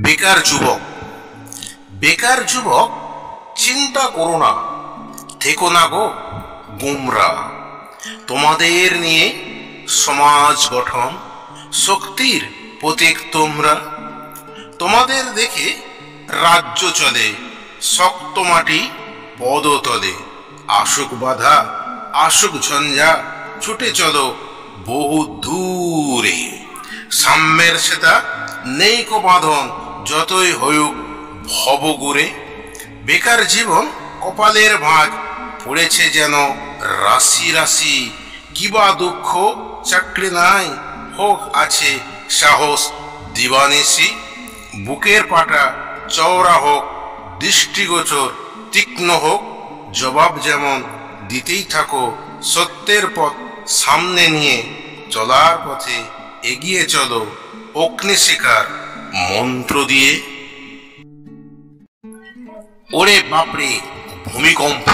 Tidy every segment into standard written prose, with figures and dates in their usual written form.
বেকার যুবক, বেকার যুবক চিন্তা করো না, থেকো না গো গুমরা। তোমাদের নিয়ে সমাজ গঠন শক্তির প্রতীক তোমরা। তোমাদের দেখে রাজ্য চলে শক্ত মাটি পদতলে। আসুক বাধা আসুক ঝঞ্ঝা, ছুটে চলো বহু দূরে। সাম্যের সেটা নেই কো বাঁধন, যতই হউক ভবগুরে। বেকার জীবন কপালের ভাঁজ, পড়েছে যেন রাশি রাশি। কিবা দুঃখ চাকরি নাই, হোক আছে সাহস দিবানিশি। বুকের পাটা চওড়া হোক, দৃষ্টিগোচর তীক্ষ্ণ হোক। জবাব যেমন দিতেই থাকো, সত্যের পথ সামনে নিয়ে। চলার পথে এগিয়ে চলো অগ্নিশিখার মন্ত্র দিয়ে। ওরে বাপরে ভূমিকম্প,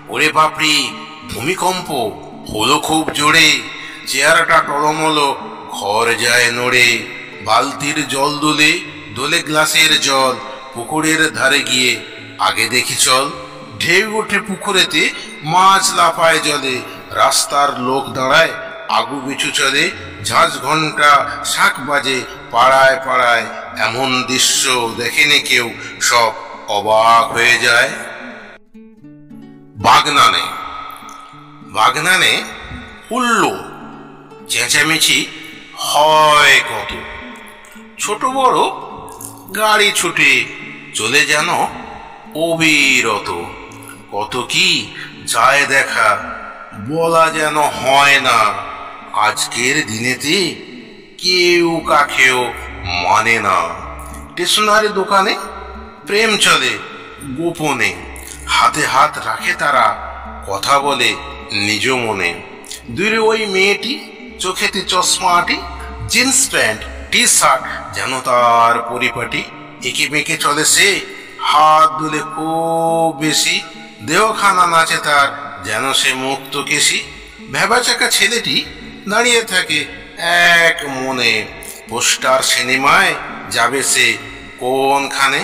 ওরে বাপরে ভূমিকম্প হলো খুব জোরে। চেয়ারটা টলমলো, ঘর যায় নড়ে। বালতির জল দোলে দোলে গ্লাসের জল। পুকুরের ধারে গিয়ে আগে দেখি চল। ঢেউ ওঠে পুকুরেতে, মাছ লাফায় জলে। রাস্তার লোক দাঁড়ায়, আগু পিছু চলে। ঝাঁঝ ঘন্টা শাঁখ বাজে পাড়ায় পাড়ায়। এমন দৃশ্য দেখেনি কেউ, সব অবাক হয়ে যায়। বাগনানে, বাগনানে হুল্লো চেঁচামেচি হয় কত। ছোট বড় গাড়ি ছুটে চলে যেন অবিরত। কত কি যায় দেখা, বলা যেন হয় না। আজকের দিনেতে কেউ কাকেও মানে না। স্টেশনারি দোকানে প্রেম চলে গোপনে। হাতে হাত রাখে তারা, কথা বলে নিজ মনে। দূরে ওই মেয়েটি, চোখেতে চশমা আটি। জিন্স প্যান্ট টি শার্ট যেন তার পরিপাটি। এঁকে বেঁকে চলে সে, হাত দুলে খুব বেশি। দেহখানা নাচে তার, যেন সে মুক্ত কেশি। ভেবাচাকা ছেলেটি দাঁড়িয়ে থাকে এক মনে। পোস্টার সিনেমায় যাবে সে কোনখানে।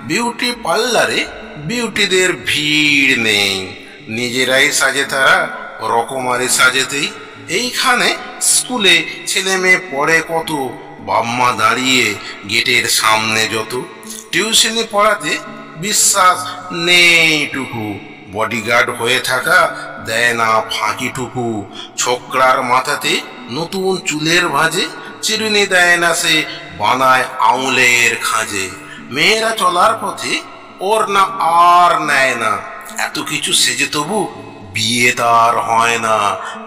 বিউটি পার্লারে বিউটিদের ভিড় নেই। নিজেরাই সাজে তারা রকমারি সাজেতেই। এইখানে স্কুলে ছেলে মেয়ে পড়ে কত, বাম্মা দাঁড়িয়ে গেটের সামনে যত। টিউশনি পড়াতে বিশ্বাস নেইটুকু, বডিগার্ড হয়ে থাকা দেয় না ফাঁকিটুকু। ছোকরার মাথাতে নতুন চুলের ভাঁজে, চিরুনি দেয় না সে, বানায় আঙুলের খাঁজে। মেয়েরা চলার পথে ওর না আর নেয় না। এত কিছু সেজে তবু বিয়ে তার হয় না।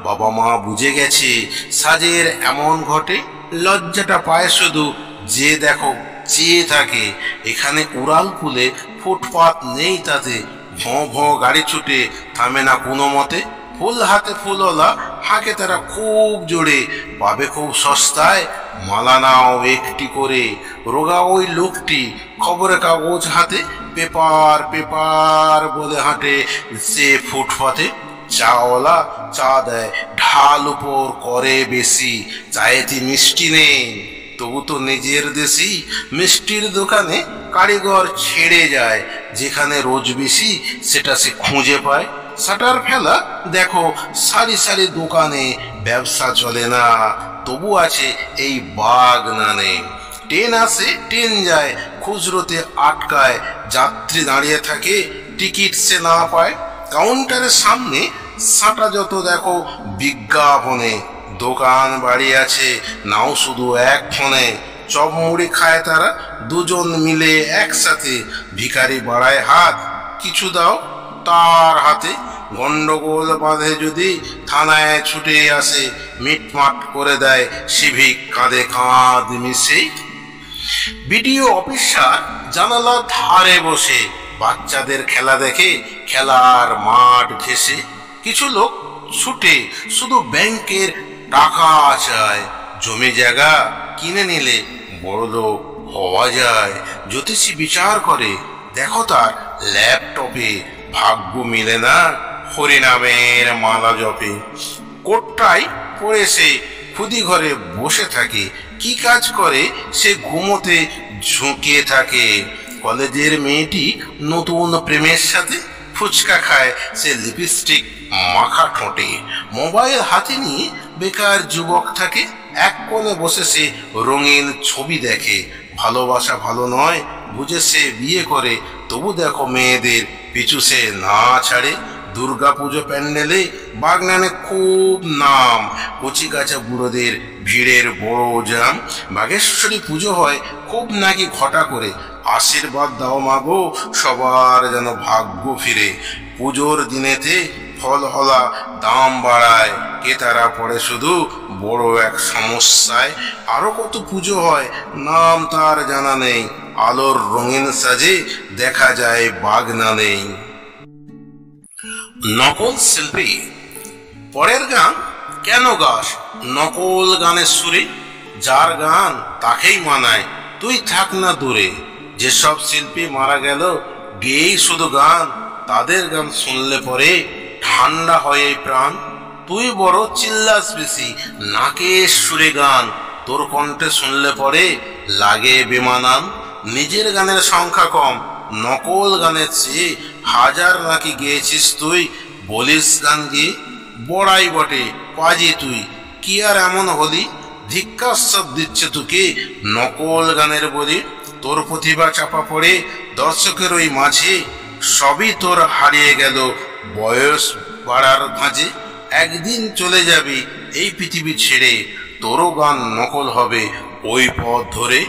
বাবা মা বুঝে গেছে সাজের এমন ঘটে। লজ্জাটা পায় শুধু যে দেখো চেয়ে থাকে। এখানে উড়াল খুলে ফুটপাত নেই তাতে। ভোঁ ভোঁ গাড়ি ছুটে থামে না কোনো মতে। ফুল হাতে ফুলওয়ালা হাঁকে তারা খুব জোরে। পাবে খুব সস্তায় মালা নাও একটি করে। রোগা ওই লোকটি খবরের কাগজ হাতে, পেপার পেপার বলে হাঁটে সে ফুটপাতে। চাওয়ালা চা দেয় ঢাল উপর করে বেশি। চায়েতে মিষ্টি নেই তবু তো নিজের দেশি। মিষ্টির দোকানে কারিগর ছেড়ে যায়, যেখানে রোজ বেশি সেটা সে খুঁজে পায়। শাটার ফেলা দেখো সারি সারি দোকানে, ব্যবসা চলে না তবু আছে এই বাগনানে। ট্রেন আসে ট্রেন যায়, খুচরোতে আটকায়। যাত্রী দাঁড়িয়ে থাকে, টিকিট সে না পায়। কাউন্টারের সামনে সাঁটা যত দেখো বিজ্ঞাপনে। দোকান বাড়ি আছে নাও শুধু এক ফোনে। চপ মুড়ি খায় তারা দুজন মিলে একসাথে। ভিখারি বাড়ায় হাত, কিছু দাও তার হাতে। গন্ডগোল বাঁধে যদি থানায় ছুটে আসে, মিটমাট করে দেয় সিভিক কাঁধে কাঁধ মিশে। বিডিও অফিসার জানালা ধারে বসে, বাচ্চাদের খেলা দেখে খেলার মাঠ ঘেঁষে। কিছু লোক ছুটে শুধু ব্যাংকের টাকা চায়। জমি জায়গা কিনে নিলে বড় লোক হওয়া যায়। জ্যোতিষী বিচার করে দেখো তার ল্যাপটপে, ভাগ্য মিলে না হরিনামের মালা জপে। কোটটাই পরে সে খুদি ঘরে বসে থাকে, কি কাজ করে সে ঘুমোতে ঝুঁকে থাকে। কলেজের মেয়েটি নতুন প্রেমের সাথে ফুচকা খায়, সে লিপস্টিক মাখা ঠোঁটে। মোবাইল হাতে নিয়ে বেকার যুবক থাকে, এক কোণে বসে সে রঙিন ছবি দেখে। ভালোবাসা ভালো নয় বুঝে সে বিয়ে করে, তবু দেখো মেয়েদের পিছু সে না ছাড়ে। দুর্গাপুজো প্যান্ডেলে বাগনানে খুব নাম, কচি গাছা বুড়োদের ভিড়ের বড় জাম। বাগেশ্বরী পুজো হয় খুব নাকি ঘটা করে, আশীর্বাদ দাও মাগো সবার যেন ভাগ্য ফিরে। পুজোর দিনেতে ফল হলা দাম বাড়ায়, ক্রেতারা পড়ে শুধু বড় এক সমস্যায়। আরো কত পুজো হয় নাম তার জানা নেই, আলোর রঙিন সাজে দেখা যায় বাগনা নেই। নকল শিল্পী। পরের গান কেন গাস নকল গানের সুরে? যার গান তাকেই মানায়, তুই থাক না দূরে। যেসব শিল্পী মারা গেল গেয়েই শুধু গান, তাদের গান শুনলে পরে ঠান্ডা হয় এই প্রাণ। তুই বড় চিল্লাস বেশি নাকের সুরে গান, তোর কণ্ঠে শুনলে পরে লাগে বেমানান। নিজের গানের সংখ্যা কম নকল গানের চেয়ে, হাজার নাকি গেয়েছিস তুই বলিস গান গিয়ে। বড়াই বটে পাজি তুই, কি আর এমন হলি? ধিক্কার দিচ্ছে তোকে নকল গানের বলি। তোর প্রতিভা চাপা পড়ে দর্শকের ওই মাঝে, সবই তোর হারিয়ে গেল বয়স বাড়ার ভাঁজে। একদিন চলে যাবি এই পৃথিবী ছেড়ে, তোরও গান নকল হবে ওই পথ ধরে।